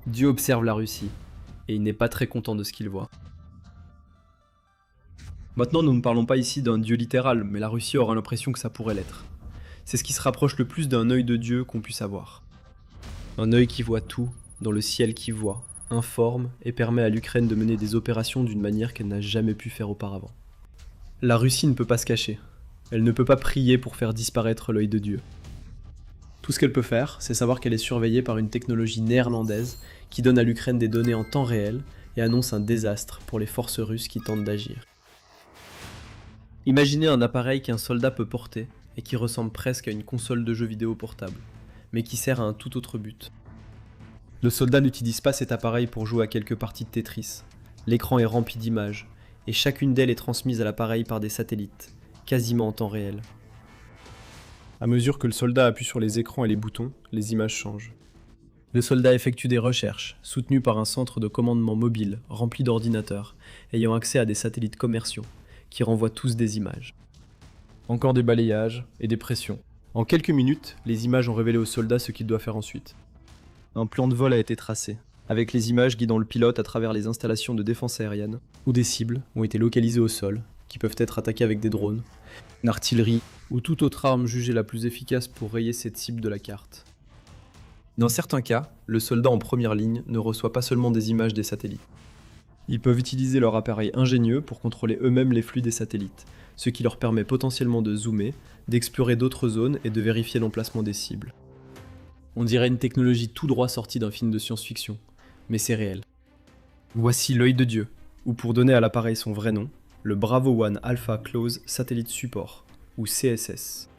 Dieu observe la Russie, et il n'est pas très content de ce qu'il voit. Maintenant, nous ne parlons pas ici d'un Dieu littéral, mais la Russie aura l'impression que ça pourrait l'être. C'est ce qui se rapproche le plus d'un œil de Dieu qu'on puisse avoir. Un œil qui voit tout, dans le ciel qui voit, informe et permet à l'Ukraine de mener des opérations d'une manière qu'elle n'a jamais pu faire auparavant. La Russie ne peut pas se cacher. Elle ne peut pas prier pour faire disparaître l'œil de Dieu. Tout ce qu'elle peut faire, c'est savoir qu'elle est surveillée par une technologie néerlandaise qui donne à l'Ukraine des données en temps réel et annonce un désastre pour les forces russes qui tentent d'agir. Imaginez un appareil qu'un soldat peut porter et qui ressemble presque à une console de jeux vidéo portable, mais qui sert à un tout autre but. Le soldat n'utilise pas cet appareil pour jouer à quelques parties de Tetris. L'écran est rempli d'images, et chacune d'elles est transmise à l'appareil par des satellites, quasiment en temps réel. À mesure que le soldat appuie sur les écrans et les boutons, les images changent. Le soldat effectue des recherches, soutenues par un centre de commandement mobile, rempli d'ordinateurs, ayant accès à des satellites commerciaux, qui renvoient tous des images. Encore des balayages et des pressions. En quelques minutes, les images ont révélé au soldat ce qu'il doit faire ensuite. Un plan de vol a été tracé, avec les images guidant le pilote à travers les installations de défense aérienne, où des cibles ont été localisées au sol, qui peuvent être attaquées avec des drones, une artillerie ou toute autre arme jugée la plus efficace pour rayer cette cible de la carte. Dans certains cas, le soldat en première ligne ne reçoit pas seulement des images des satellites. Ils peuvent utiliser leur appareil ingénieux pour contrôler eux-mêmes les flux des satellites, ce qui leur permet potentiellement de zoomer, d'explorer d'autres zones et de vérifier l'emplacement des cibles. On dirait une technologie tout droit sortie d'un film de science-fiction, mais c'est réel. Voici l'œil de Dieu, ou pour donner à l'appareil son vrai nom, le Bravo One Alpha Close Satellite Support, ou CSS.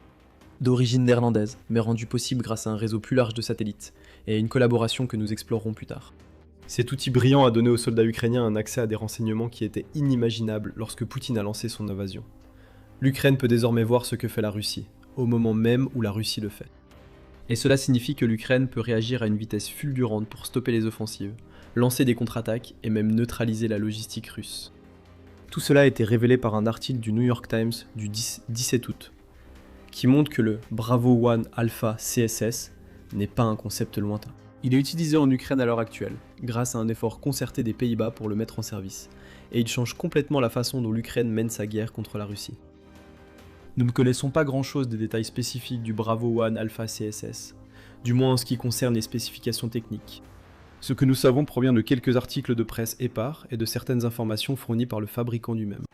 D'origine néerlandaise, mais rendu possible grâce à un réseau plus large de satellites, et à une collaboration que nous explorerons plus tard. Cet outil brillant a donné aux soldats ukrainiens un accès à des renseignements qui étaient inimaginables lorsque Poutine a lancé son invasion. L'Ukraine peut désormais voir ce que fait la Russie, au moment même où la Russie le fait. Et cela signifie que l'Ukraine peut réagir à une vitesse fulgurante pour stopper les offensives, lancer des contre-attaques et même neutraliser la logistique russe. Tout cela a été révélé par un article du New York Times du 17 août, qui montre que le Bravo One Alpha CSS n'est pas un concept lointain. Il est utilisé en Ukraine à l'heure actuelle, grâce à un effort concerté des Pays-Bas pour le mettre en service, et il change complètement la façon dont l'Ukraine mène sa guerre contre la Russie. Nous ne connaissons pas grand-chose des détails spécifiques du Bravo One Alpha CSS, du moins en ce qui concerne les spécifications techniques. Ce que nous savons provient de quelques articles de presse épars et de certaines informations fournies par le fabricant lui-même.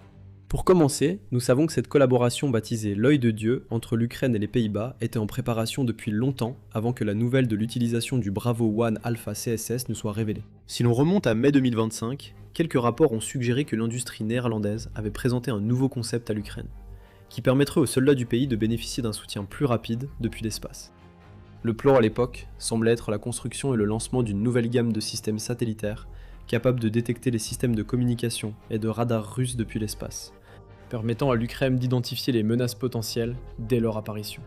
Pour commencer, nous savons que cette collaboration baptisée l'œil de Dieu entre l'Ukraine et les Pays-Bas était en préparation depuis longtemps avant que la nouvelle de l'utilisation du Bravo One Alpha CSS ne soit révélée. Si l'on remonte à mai 2025, quelques rapports ont suggéré que l'industrie néerlandaise avait présenté un nouveau concept à l'Ukraine, qui permettrait aux soldats du pays de bénéficier d'un soutien plus rapide depuis l'espace. Le plan à l'époque semblait être la construction et le lancement d'une nouvelle gamme de systèmes satellitaires capables de détecter les systèmes de communication et de radars russes depuis l'espace, permettant à l'Ukraine d'identifier les menaces potentielles dès leur apparition.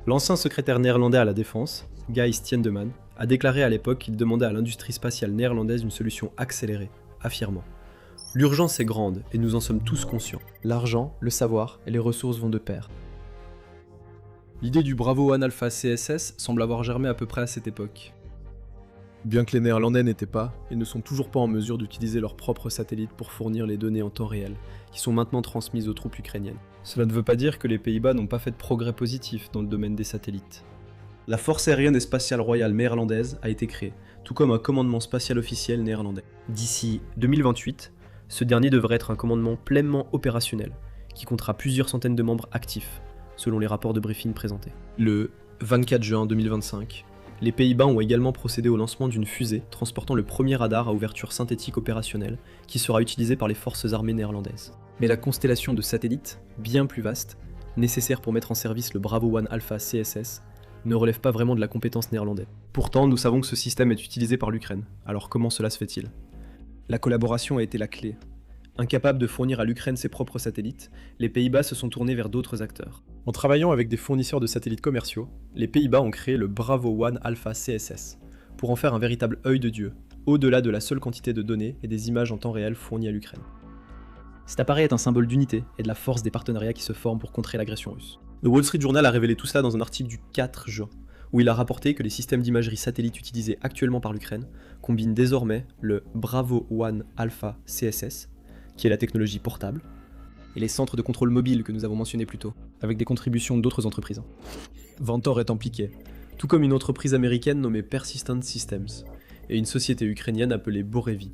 L'ancien secrétaire néerlandais à la défense, Guy Stiendeman, a déclaré à l'époque qu'il demandait à l'industrie spatiale néerlandaise une solution accélérée, affirmant « L'urgence est grande et nous en sommes tous conscients. L'argent, le savoir et les ressources vont de pair. » L'idée du Bravo One Alpha CSS semble avoir germé à peu près à cette époque. Bien que les Néerlandais n'étaient pas, et ne sont toujours pas en mesure d'utiliser leurs propres satellites pour fournir les données en temps réel, qui sont maintenant transmises aux troupes ukrainiennes. Cela ne veut pas dire que les Pays-Bas n'ont pas fait de progrès positifs dans le domaine des satellites. La Force aérienne et spatiale royale néerlandaise a été créée, tout comme un commandement spatial officiel néerlandais. D'ici 2028, ce dernier devrait être un commandement pleinement opérationnel, qui comptera plusieurs centaines de membres actifs, selon les rapports de briefing présentés. Le 24 juin 2025, les Pays-Bas ont également procédé au lancement d'une fusée transportant le premier radar à ouverture synthétique opérationnelle qui sera utilisé par les forces armées néerlandaises. Mais la constellation de satellites, bien plus vaste, nécessaire pour mettre en service le Bravo One Alpha CSS, ne relève pas vraiment de la compétence néerlandaise. Pourtant, nous savons que ce système est utilisé par l'Ukraine. Alors comment cela se fait-il ? La collaboration a été la clé. Incapables de fournir à l'Ukraine ses propres satellites, les Pays-Bas se sont tournés vers d'autres acteurs. En travaillant avec des fournisseurs de satellites commerciaux, les Pays-Bas ont créé le Bravo One Alpha CSS, pour en faire un véritable œil de Dieu, au-delà de la seule quantité de données et des images en temps réel fournies à l'Ukraine. Cet appareil est un symbole d'unité et de la force des partenariats qui se forment pour contrer l'agression russe. Le Wall Street Journal a révélé tout cela dans un article du 4 juin, où il a rapporté que les systèmes d'imagerie satellite utilisés actuellement par l'Ukraine combinent désormais le Bravo One Alpha CSS, qui est la technologie portable, et les centres de contrôle mobile que nous avons mentionnés plus tôt, avec des contributions d'autres entreprises. Vantor est impliqué, tout comme une entreprise américaine nommée Persistent Systems, et une société ukrainienne appelée Borevi.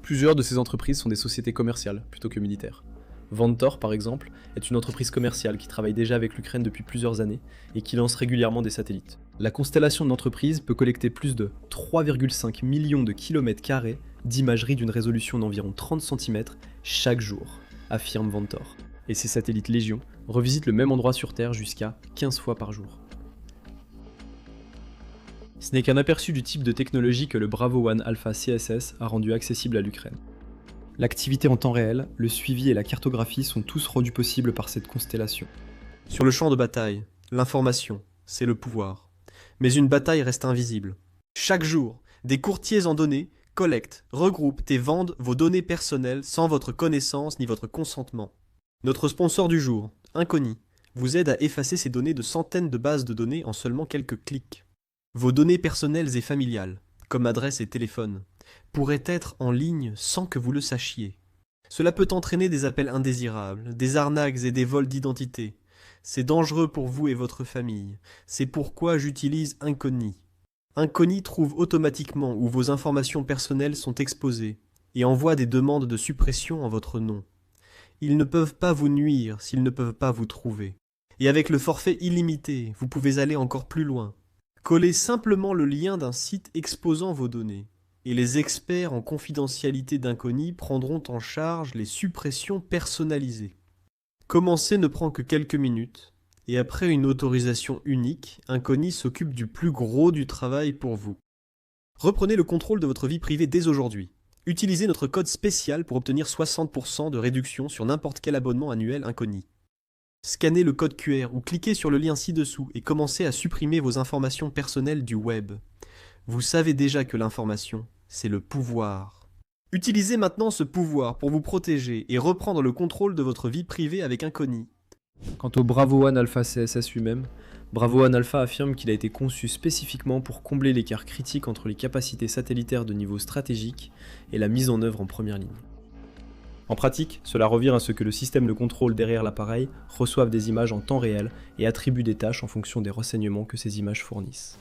Plusieurs de ces entreprises sont des sociétés commerciales plutôt que militaires. Vantor, par exemple, est une entreprise commerciale qui travaille déjà avec l'Ukraine depuis plusieurs années et qui lance régulièrement des satellites. La constellation de l'entreprise peut collecter plus de 3,5 millions de kilomètres carrés d'imagerie d'une résolution d'environ 30 cm chaque jour, affirme Vantor. Et ces satellites Légion revisitent le même endroit sur Terre jusqu'à 15 fois par jour. Ce n'est qu'un aperçu du type de technologie que le Bravo One Alpha CSS a rendu accessible à l'Ukraine. L'activité en temps réel, le suivi et la cartographie sont tous rendus possibles par cette constellation. Sur le champ de bataille, l'information, c'est le pouvoir. Mais une bataille reste invisible. Chaque jour, des courtiers en données collectent, regroupent et vendent vos données personnelles sans votre connaissance ni votre consentement. Notre sponsor du jour, Incogni, vous aide à effacer ces données de centaines de bases de données en seulement quelques clics. Vos données personnelles et familiales, comme adresse et téléphone, pourraient être en ligne sans que vous le sachiez. Cela peut entraîner des appels indésirables, des arnaques et des vols d'identité. C'est dangereux pour vous et votre famille. C'est pourquoi j'utilise Incogni. Incogni trouve automatiquement où vos informations personnelles sont exposées et envoie des demandes de suppression en votre nom. Ils ne peuvent pas vous nuire s'ils ne peuvent pas vous trouver. Et avec le forfait illimité, vous pouvez aller encore plus loin. Collez simplement le lien d'un site exposant vos données, et les experts en confidentialité d'Incogni prendront en charge les suppressions personnalisées. Commencer ne prend que quelques minutes, et après une autorisation unique, Incogni s'occupe du plus gros du travail pour vous. Reprenez le contrôle de votre vie privée dès aujourd'hui. Utilisez notre code spécial pour obtenir 60% de réduction sur n'importe quel abonnement annuel Incogni. Scannez le code QR ou cliquez sur le lien ci-dessous et commencez à supprimer vos informations personnelles du web. Vous savez déjà que l'information, c'est le pouvoir. Utilisez maintenant ce pouvoir pour vous protéger et reprendre le contrôle de votre vie privée avec Incogni. Quant au Bravo One Alpha CSS lui-même, Bravo One Alpha affirme qu'il a été conçu spécifiquement pour combler l'écart critique entre les capacités satellitaires de niveau stratégique et la mise en œuvre en première ligne. En pratique, cela revient à ce que le système de contrôle derrière l'appareil reçoive des images en temps réel et attribue des tâches en fonction des renseignements que ces images fournissent.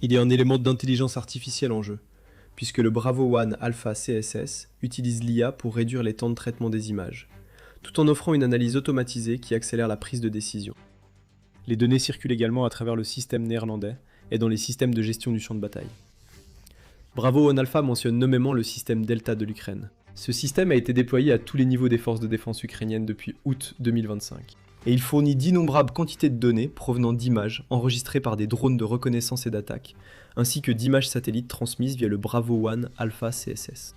Il y a un élément d'intelligence artificielle en jeu, puisque le Bravo One Alpha CSS utilise l'IA pour réduire les temps de traitement des images, tout en offrant une analyse automatisée qui accélère la prise de décision. Les données circulent également à travers le système néerlandais et dans les systèmes de gestion du champ de bataille. Bravo One Alpha mentionne nommément le système Delta de l'Ukraine. Ce système a été déployé à tous les niveaux des forces de défense ukrainiennes depuis août 2025. Et il fournit d'innombrables quantités de données provenant d'images enregistrées par des drones de reconnaissance et d'attaque, ainsi que d'images satellites transmises via le Bravo One Alpha CSS.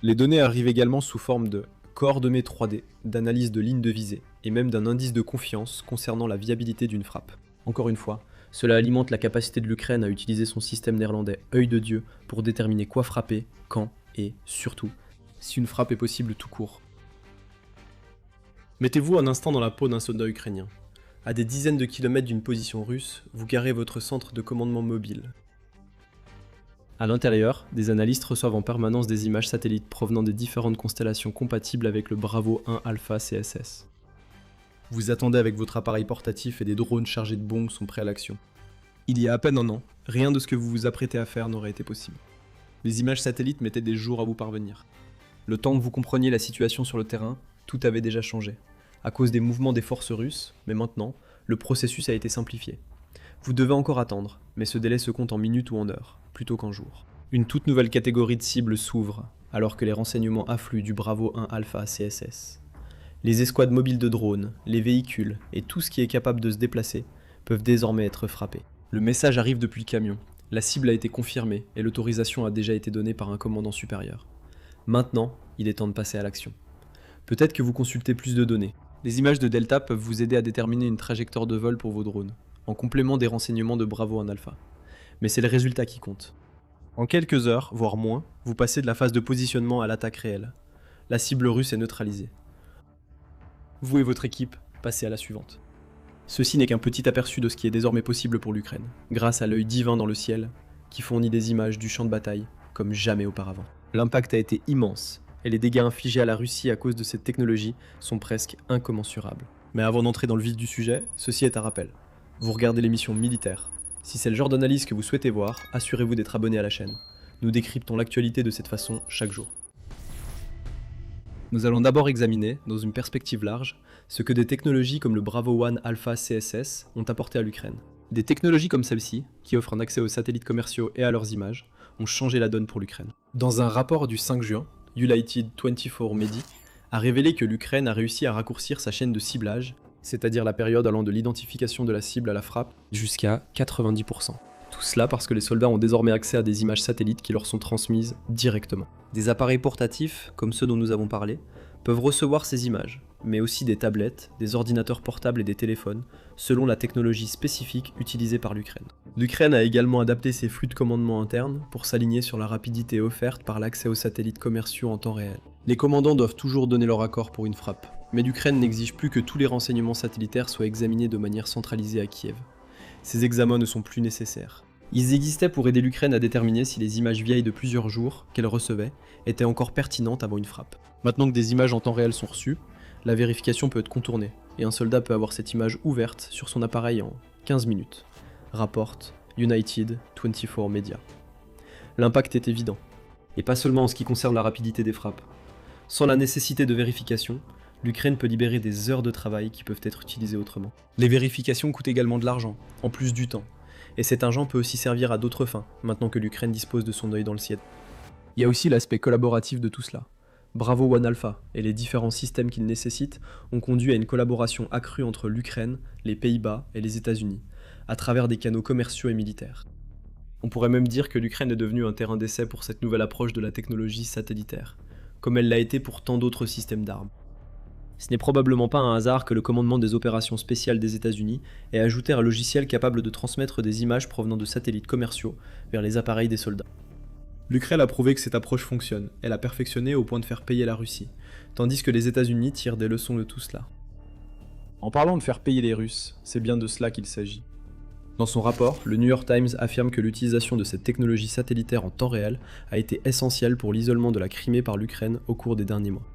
Les données arrivent également sous forme de coordonnées 3D, d'analyse de lignes de visée, et même d'un indice de confiance concernant la viabilité d'une frappe. Encore une fois, cela alimente la capacité de l'Ukraine à utiliser son système néerlandais œil de Dieu pour déterminer quoi frapper, quand et, surtout, si une frappe est possible tout court. Mettez-vous un instant dans la peau d'un soldat ukrainien. À des dizaines de kilomètres d'une position russe, vous garez votre centre de commandement mobile. À l'intérieur, des analystes reçoivent en permanence des images satellites provenant des différentes constellations compatibles avec le Bravo 1 Alpha CSS. Vous attendez avec votre appareil portatif et des drones chargés de bombes sont prêts à l'action. Il y a à peine un an, rien de ce que vous vous apprêtez à faire n'aurait été possible. Les images satellites mettaient des jours à vous parvenir. Le temps que vous compreniez la situation sur le terrain, tout avait déjà changé, à cause des mouvements des forces russes, mais maintenant, le processus a été simplifié. Vous devez encore attendre, mais ce délai se compte en minutes ou en heures, plutôt qu'en jours. Une toute nouvelle catégorie de cibles s'ouvre, alors que les renseignements affluent du Bravo 1 Alpha CSS. Les escouades mobiles de drones, les véhicules et tout ce qui est capable de se déplacer peuvent désormais être frappés. Le message arrive depuis le camion, la cible a été confirmée et l'autorisation a déjà été donnée par un commandant supérieur. Maintenant, il est temps de passer à l'action. Peut-être que vous consultez plus de données. Les images de Delta peuvent vous aider à déterminer une trajectoire de vol pour vos drones, en complément des renseignements de Bravo 1 Alpha. Mais c'est le résultat qui compte. En quelques heures, voire moins, vous passez de la phase de positionnement à l'attaque réelle. La cible russe est neutralisée. Vous et votre équipe passez à la suivante. Ceci n'est qu'un petit aperçu de ce qui est désormais possible pour l'Ukraine, grâce à l'œil divin dans le ciel, qui fournit des images du champ de bataille comme jamais auparavant. L'impact a été immense, et les dégâts infligés à la Russie à cause de cette technologie sont presque incommensurables. Mais avant d'entrer dans le vif du sujet, ceci est un rappel. Vous regardez l'émission Militaire. Si c'est le genre d'analyse que vous souhaitez voir, assurez-vous d'être abonné à la chaîne. Nous décryptons l'actualité de cette façon chaque jour. Nous allons d'abord examiner, dans une perspective large, ce que des technologies comme le Bravo One Alpha CSS ont apporté à l'Ukraine. Des technologies comme celle-ci, qui offrent un accès aux satellites commerciaux et à leurs images, ont changé la donne pour l'Ukraine. Dans un rapport du 5 juin, United 24 Medi a révélé que l'Ukraine a réussi à raccourcir sa chaîne de ciblage, c'est-à-dire la période allant de l'identification de la cible à la frappe, jusqu'à 90%. Tout cela parce que les soldats ont désormais accès à des images satellites qui leur sont transmises directement. Des appareils portatifs, comme ceux dont nous avons parlé, peuvent recevoir ces images, mais aussi des tablettes, des ordinateurs portables et des téléphones, selon la technologie spécifique utilisée par l'Ukraine. L'Ukraine a également adapté ses flux de commandement internes pour s'aligner sur la rapidité offerte par l'accès aux satellites commerciaux en temps réel. Les commandants doivent toujours donner leur accord pour une frappe, mais l'Ukraine n'exige plus que tous les renseignements satellitaires soient examinés de manière centralisée à Kiev. Ces examens ne sont plus nécessaires. Ils existaient pour aider l'Ukraine à déterminer si les images vieilles de plusieurs jours qu'elle recevait étaient encore pertinentes avant une frappe. Maintenant que des images en temps réel sont reçues, la vérification peut être contournée, et un soldat peut avoir cette image ouverte sur son appareil en 15 minutes, rapporte United 24 Media. L'impact est évident, et pas seulement en ce qui concerne la rapidité des frappes. Sans la nécessité de vérification, l'Ukraine peut libérer des heures de travail qui peuvent être utilisées autrement. Les vérifications coûtent également de l'argent, en plus du temps, et cet argent peut aussi servir à d'autres fins, maintenant que l'Ukraine dispose de son œil dans le ciel. Il y a aussi l'aspect collaboratif de tout cela. Bravo One Alpha et les différents systèmes qu'il nécessite ont conduit à une collaboration accrue entre l'Ukraine, les Pays-Bas et les États-Unis, à travers des canaux commerciaux et militaires. On pourrait même dire que l'Ukraine est devenue un terrain d'essai pour cette nouvelle approche de la technologie satellitaire, comme elle l'a été pour tant d'autres systèmes d'armes. Ce n'est probablement pas un hasard que le commandement des opérations spéciales des États-Unis ait ajouté un logiciel capable de transmettre des images provenant de satellites commerciaux vers les appareils des soldats. L'Ukraine a prouvé que cette approche fonctionne, elle a perfectionné au point de faire payer la Russie, tandis que les États-Unis tirent des leçons de tout cela. En parlant de faire payer les Russes, c'est bien de cela qu'il s'agit. Dans son rapport, le New York Times affirme que l'utilisation de cette technologie satellitaire en temps réel a été essentielle pour l'isolement de la Crimée par l'Ukraine au cours des derniers mois.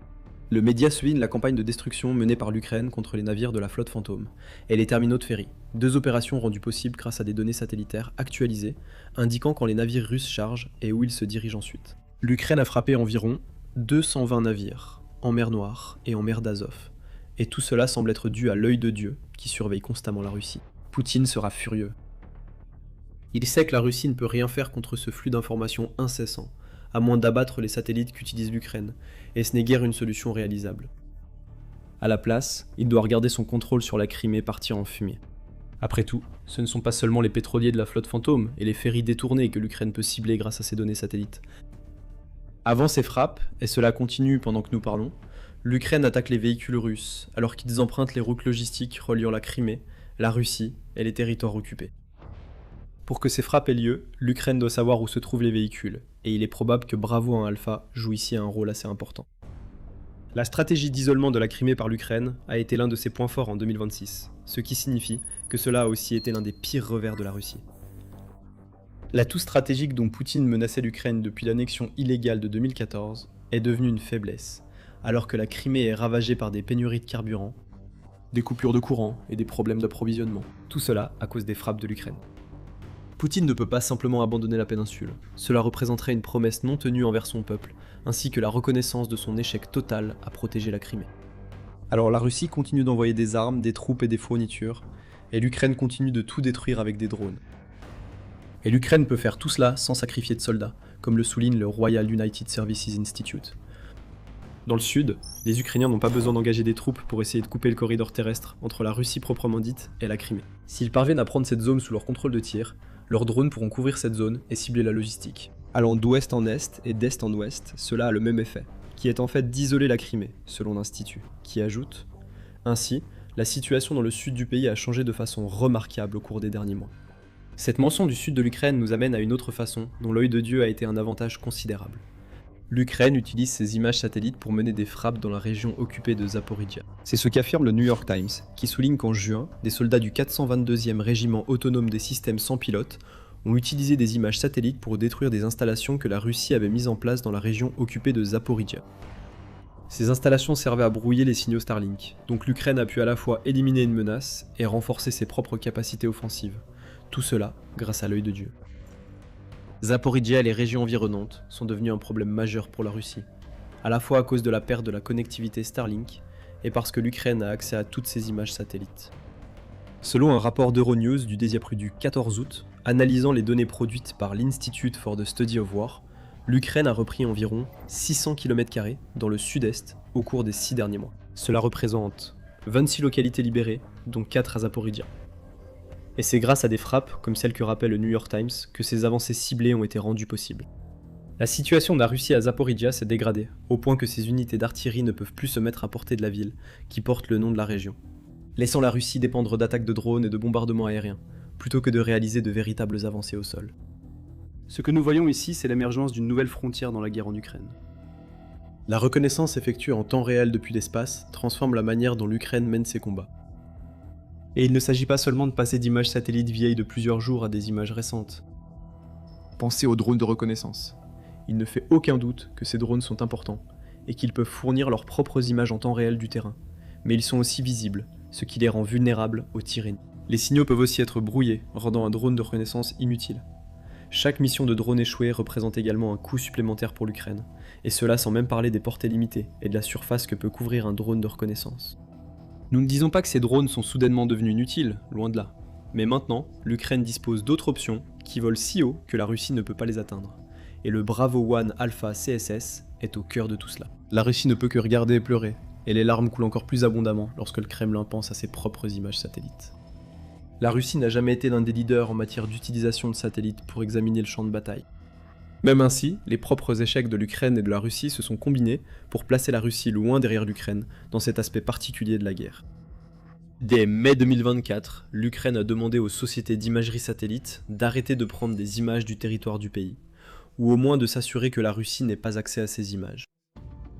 Le média souligne la campagne de destruction menée par l'Ukraine contre les navires de la flotte fantôme et les terminaux de ferry, deux opérations rendues possibles grâce à des données satellitaires actualisées, indiquant quand les navires russes chargent et où ils se dirigent ensuite. L'Ukraine a frappé environ 220 navires, en mer Noire et en mer d'Azov, et tout cela semble être dû à l'œil de Dieu qui surveille constamment la Russie. Poutine sera furieux. Il sait que la Russie ne peut rien faire contre ce flux d'informations incessant, à moins d'abattre les satellites qu'utilise l'Ukraine, et ce n'est guère une solution réalisable. À la place, il doit regarder son contrôle sur la Crimée partir en fumée. Après tout, ce ne sont pas seulement les pétroliers de la flotte fantôme et les ferries détournés que l'Ukraine peut cibler grâce à ces données satellites. Avant ces frappes, et cela continue pendant que nous parlons, l'Ukraine attaque les véhicules russes, alors qu'ils empruntent les routes logistiques reliant la Crimée, la Russie et les territoires occupés. Pour que ces frappes aient lieu, l'Ukraine doit savoir où se trouvent les véhicules, et il est probable que Bravo 1 Alpha joue ici un rôle assez important. La stratégie d'isolement de la Crimée par l'Ukraine a été l'un de ses points forts en 2026, ce qui signifie que cela a aussi été l'un des pires revers de la Russie. L'atout stratégique dont Poutine menaçait l'Ukraine depuis l'annexion illégale de 2014 est devenu une faiblesse, alors que la Crimée est ravagée par des pénuries de carburant, des coupures de courant et des problèmes d'approvisionnement. Tout cela à cause des frappes de l'Ukraine. Poutine ne peut pas simplement abandonner la péninsule. Cela représenterait une promesse non tenue envers son peuple, ainsi que la reconnaissance de son échec total à protéger la Crimée. Alors la Russie continue d'envoyer des armes, des troupes et des fournitures, et l'Ukraine continue de tout détruire avec des drones. Et l'Ukraine peut faire tout cela sans sacrifier de soldats, comme le souligne le Royal United Services Institute. Dans le sud, les Ukrainiens n'ont pas besoin d'engager des troupes pour essayer de couper le corridor terrestre entre la Russie proprement dite et la Crimée. S'ils parviennent à prendre cette zone sous leur contrôle de tir, leurs drones pourront couvrir cette zone et cibler la logistique. Allant d'ouest en est et d'est en ouest, cela a le même effet, qui est en fait d'isoler la Crimée, selon l'Institut, qui ajoute « Ainsi, la situation dans le sud du pays a changé de façon remarquable au cours des derniers mois. » Cette mention du sud de l'Ukraine nous amène à une autre façon dont l'œil de Dieu a été un avantage considérable. L'Ukraine utilise ces images satellites pour mener des frappes dans la région occupée de Zaporijia. C'est ce qu'affirme le New York Times. Qui souligne qu'en juin, des soldats du 422e régiment autonome des systèmes sans pilote ont utilisé des images satellites pour détruire des installations que la Russie avait mises en place dans la région occupée de Zaporijia. Ces installations servaient à brouiller les signaux Starlink, donc l'Ukraine a pu à la fois éliminer une menace et renforcer ses propres capacités offensives. Tout cela grâce à l'œil de Dieu. Zaporijia et les régions environnantes sont devenues un problème majeur pour la Russie, à la fois à cause de la perte de la connectivité Starlink et parce que l'Ukraine a accès à toutes ces images satellites. Selon un rapport d'Euronews du Desiapru du 14 août, analysant les données produites par l'Institute for the Study of War, l'Ukraine a repris environ 600 km² dans le sud-est au cours des 6 derniers mois. Cela représente 26 localités libérées, dont 4 à Zaporijia. Et c'est grâce à des frappes, comme celle que rappelle le New York Times, que ces avancées ciblées ont été rendues possibles. La situation de la Russie à Zaporijia s'est dégradée, au point que ses unités d'artillerie ne peuvent plus se mettre à portée de la ville, qui porte le nom de la région, laissant la Russie dépendre d'attaques de drones et de bombardements aériens, plutôt que de réaliser de véritables avancées au sol. Ce que nous voyons ici, c'est l'émergence d'une nouvelle frontière dans la guerre en Ukraine. La reconnaissance effectuée en temps réel depuis l'espace transforme la manière dont l'Ukraine mène ses combats. Et il ne s'agit pas seulement de passer d'images satellites vieilles de plusieurs jours à des images récentes. Pensez aux drones de reconnaissance. Il ne fait aucun doute que ces drones sont importants, et qu'ils peuvent fournir leurs propres images en temps réel du terrain, mais ils sont aussi visibles, ce qui les rend vulnérables aux tirs ennemis. Les signaux peuvent aussi être brouillés, rendant un drone de reconnaissance inutile. Chaque mission de drone échouée représente également un coût supplémentaire pour l'Ukraine, et cela sans même parler des portées limitées et de la surface que peut couvrir un drone de reconnaissance. Nous ne disons pas que ces drones sont soudainement devenus inutiles, loin de là. Mais maintenant, l'Ukraine dispose d'autres options qui volent si haut que la Russie ne peut pas les atteindre. Et le Bravo One Alpha CSS est au cœur de tout cela. La Russie ne peut que regarder et pleurer, et les larmes coulent encore plus abondamment lorsque le Kremlin pense à ses propres images satellites. La Russie n'a jamais été l'un des leaders en matière d'utilisation de satellites pour examiner le champ de bataille. Même ainsi, les propres échecs de l'Ukraine et de la Russie se sont combinés pour placer la Russie loin derrière l'Ukraine dans cet aspect particulier de la guerre. Dès mai 2024, l'Ukraine a demandé aux sociétés d'imagerie satellite d'arrêter de prendre des images du territoire du pays, ou au moins de s'assurer que la Russie n'ait pas accès à ces images.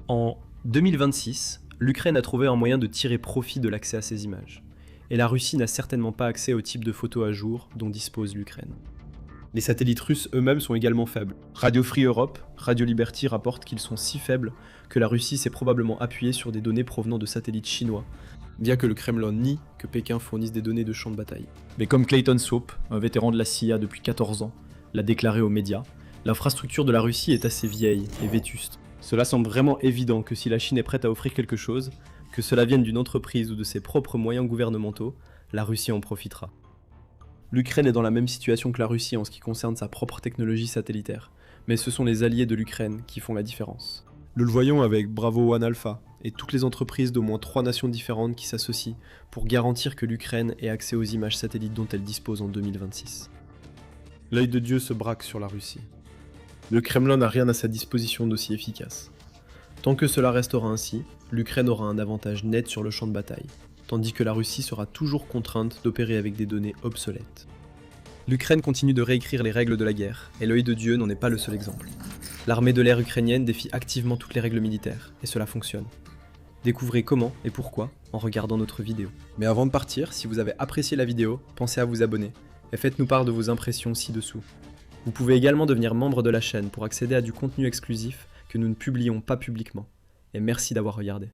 En 2026, l'Ukraine a trouvé un moyen de tirer profit de l'accès à ces images, et la Russie n'a certainement pas accès au type de photos à jour dont dispose l'Ukraine. Les satellites russes eux-mêmes sont également faibles. Radio Free Europe, Radio Liberty rapporte qu'ils sont si faibles que la Russie s'est probablement appuyée sur des données provenant de satellites chinois, bien que le Kremlin nie que Pékin fournisse des données de champs de bataille. Mais comme Clayton Soap, un vétéran de la CIA depuis 14 ans, l'a déclaré aux médias, l'infrastructure de la Russie est assez vieille et vétuste. Cela semble vraiment évident que si la Chine est prête à offrir quelque chose, que cela vienne d'une entreprise ou de ses propres moyens gouvernementaux, la Russie en profitera. L'Ukraine est dans la même situation que la Russie en ce qui concerne sa propre technologie satellitaire, mais ce sont les alliés de l'Ukraine qui font la différence. Nous le voyons avec Bravo One Alpha et toutes les entreprises d'au moins 3 nations différentes qui s'associent pour garantir que l'Ukraine ait accès aux images satellites dont elle dispose en 2026. L'œil de Dieu se braque sur la Russie. Le Kremlin n'a rien à sa disposition d'aussi efficace. Tant que cela restera ainsi, l'Ukraine aura un avantage net sur le champ de bataille, tandis que la Russie sera toujours contrainte d'opérer avec des données obsolètes. L'Ukraine continue de réécrire les règles de la guerre, et l'œil de Dieu n'en est pas le seul exemple. L'armée de l'air ukrainienne défie activement toutes les règles militaires, et cela fonctionne. Découvrez comment et pourquoi en regardant notre vidéo. Mais avant de partir, si vous avez apprécié la vidéo, pensez à vous abonner, et faites-nous part de vos impressions ci-dessous. Vous pouvez également devenir membre de la chaîne pour accéder à du contenu exclusif que nous ne publions pas publiquement. Et merci d'avoir regardé.